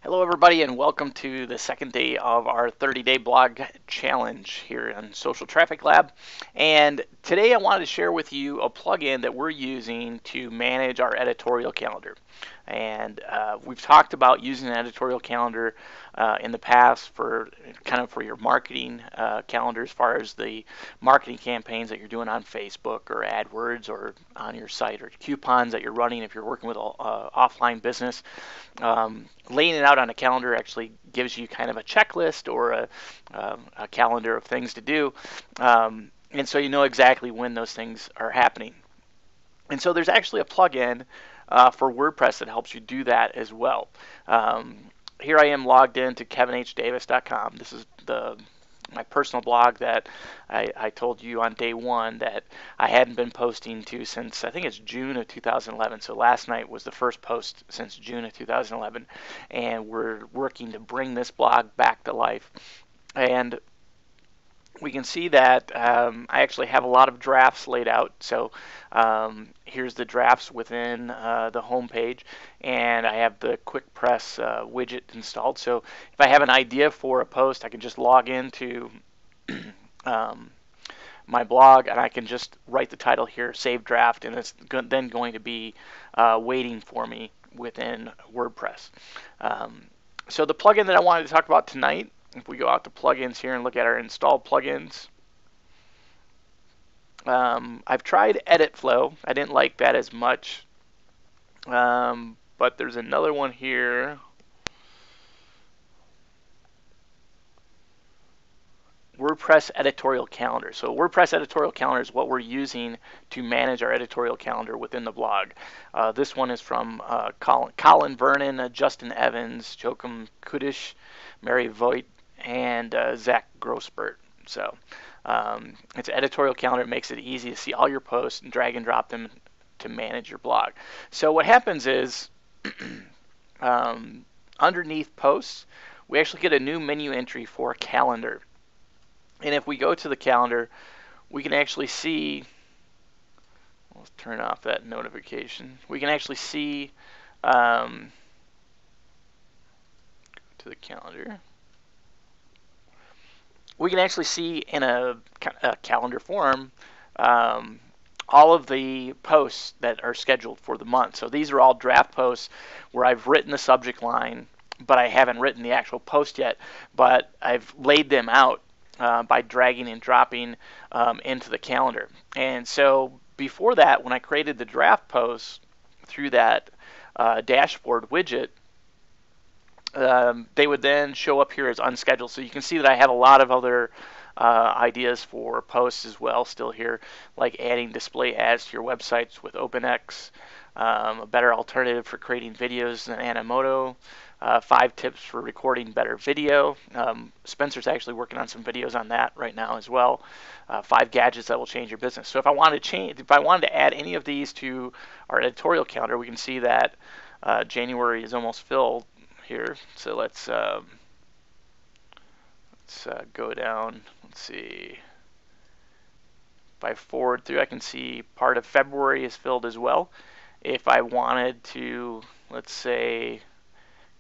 Hello, everybody, and welcome to the second day of our 30-day blog challenge here on Social Traffic Lab. And today I wanted to share with you a plugin that we're using to manage our editorial calendar. And we've talked about using an editorial calendar in the past for your marketing calendar, as far as the marketing campaigns that you're doing on Facebook or AdWords or on your site, or coupons that you're running if you're working with an offline business. Laying it out on a calendar actually gives you kind of a checklist or a calendar of things to do, and so you know exactly when those things are happening. And so there's actually a plugin for WordPress that helps you do that as well. Here I am logged into kevinhdavis.com. This is my personal blog that I told you on day one that I hadn't been posting to since, I think it's June of 2011. So last night was the first post since June of 2011, and we're working to bring this blog back to life. And we can see that I actually have a lot of drafts laid out. So here's the drafts within the home page, and I have the quick press widget installed. So if I have an idea for a post, I can just log into my blog, and I can just write the title here, save draft, and it's then going to be waiting for me within WordPress. So the plugin that I wanted to talk about tonight, if we go out to plugins here and look at our installed plugins, I've tried Edit Flow. I didn't like that as much, but there's another one here. WordPress Editorial Calendar. So WordPress Editorial Calendar is what we're using to manage our editorial calendar within the blog. This one is from Colin Vernon, Justin Evans, Joachim Kudish, Mary Voigt, and Zach Grossbert. So it's an editorial calendar. It makes it easy to see all your posts and drag and drop them to manage your blog. So what happens is underneath posts, we actually get a new menu entry for calendar. And if we go to the calendar, we can actually see, let's turn off that notification. We can actually see, to the calendar, we can actually see in a calendar form all of the posts that are scheduled for the month. So these are all draft posts where I've written the subject line, but I haven't written the actual post yet, but I've laid them out by dragging and dropping into the calendar. And so before that, when I created the draft posts through that dashboard widget, they would then show up here as unscheduled. So you can see that I have a lot of other ideas for posts as well still here, like adding display ads to your websites with OpenX, a better alternative for creating videos than Animoto, 5 tips for recording better video. Spencer's actually working on some videos on that right now as well. 5 gadgets that will change your business. So if I wanted to add any of these to our editorial calendar, we can see that January is almost filled here. So let's go down. Let's see. If I forward through, I can see part of February is filled as well. If I wanted to, let's say,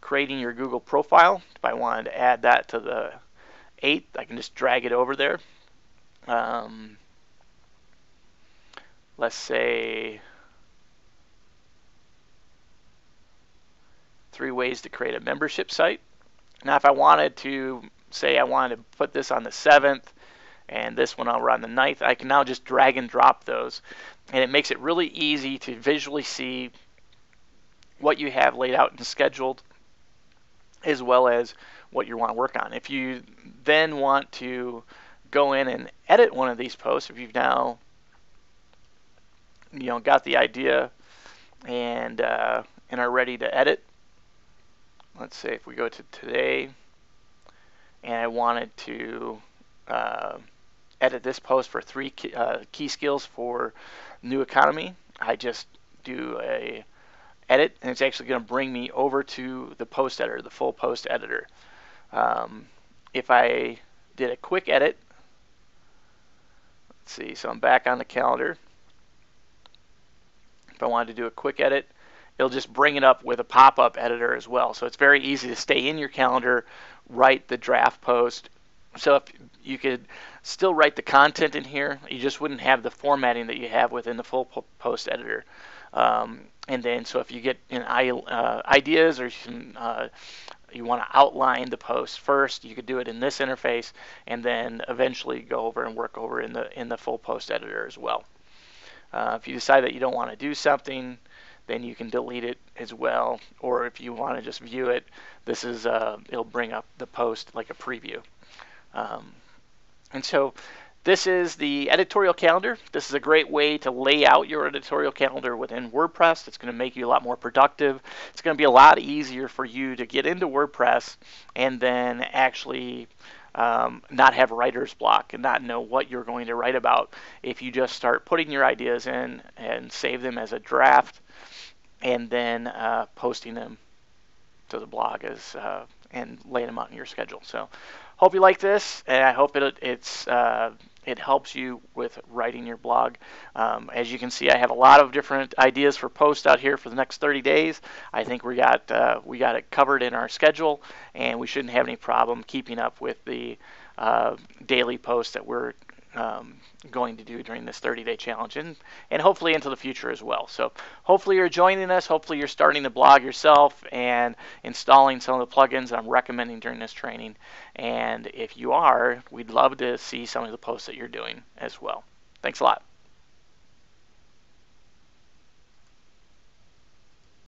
creating your Google profile, if I wanted to add that to the 8th, I can just drag it over there. Let's say 3 ways to create a membership site. Now if I wanted to, say I wanted to put this on the 7th and this one over on the 9th, I can now just drag and drop those, and it makes it really easy to visually see what you have laid out and scheduled, as well as what you want to work on. If you then want to go in and edit one of these posts, if you've now got the idea and are ready to edit, let's say if we go to today and I wanted to edit this post for 3 key skills for new economy, I just do a edit, and it's actually going to bring me over to the post editor, the full post editor. If I did a quick edit, let's see, so I'm back on the calendar. If I wanted to do a quick edit, it'll just bring it up with a pop-up editor as well. So it's very easy to stay in your calendar, write the draft post. So if you could still write the content in here, you just wouldn't have the formatting that you have within the full post editor. And then, so if you get ideas or you want to outline the post first, you could do it in this interface, and then eventually go over and work over in the full post editor as well. If you decide that you don't want to do something, then you can delete it as well. Or if you want to just view it, this is it'll bring up the post like a preview. And so this is the editorial calendar. This is a great way to lay out your editorial calendar within WordPress. It's going to make you a lot more productive. It's going to be a lot easier for you to get into WordPress and then actually not have writer's block and not know what you're going to write about if you just start putting your ideas in and save them as a draft and then posting them to the blog and laying them out in your schedule. So hope you like this, and I hope it helps you with writing your blog. As you can see, I have a lot of different ideas for posts out here for the next 30 days. I think we got it covered in our schedule, and we shouldn't have any problem keeping up with the daily posts that we're going to do during this 30-day challenge, and hopefully into the future as well. So hopefully you're joining us. Hopefully you're starting the blog yourself and installing some of the plugins that I'm recommending during this training. And if you are, we'd love to see some of the posts that you're doing as well. Thanks a lot.